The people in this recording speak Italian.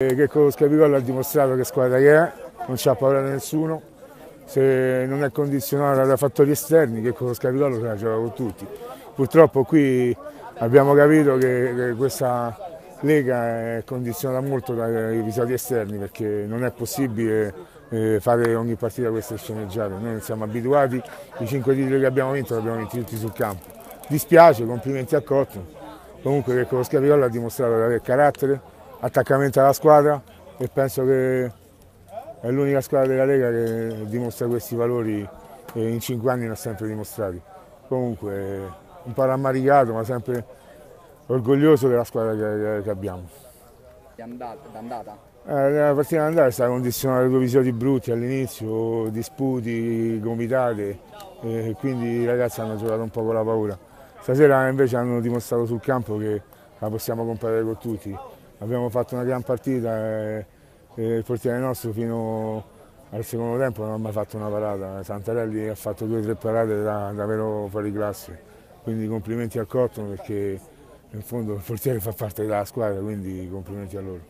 Che con lo Scapigollo ha dimostrato che squadra che è, non c'ha paura di nessuno, se non è condizionata da fattori esterni, che con lo Scapigollo se la gioca con tutti. Purtroppo qui abbiamo capito che questa Lega è condizionata molto dai episodi esterni, perché non è possibile fare ogni partita queste sceneggiate. Noi non siamo abituati, i 5 titoli che abbiamo vinto li abbiamo vinti tutti sul campo. Dispiace, complimenti a Cotton, comunque che con lo Scapigollo ha dimostrato di avere carattere, attaccamento alla squadra, e penso che è l'unica squadra della Lega che dimostra questi valori e in 5 anni ne ha sempre dimostrati. Comunque un po' rammaricato, ma sempre orgoglioso della squadra che abbiamo. D'andata? La partita d'andata è stata condizionata da due episodi brutti all'inizio, disputi, gomitate, quindi i ragazzi hanno giocato un po' con la paura. Stasera invece hanno dimostrato sul campo che la possiamo comparare con tutti. Abbiamo fatto una gran partita e il portiere nostro fino al secondo tempo non ha mai fatto una parata. Santarelli ha fatto 2 o 3 parate davvero fuori classe, quindi complimenti a Cotton, perché in fondo il portiere fa parte della squadra, quindi complimenti a loro.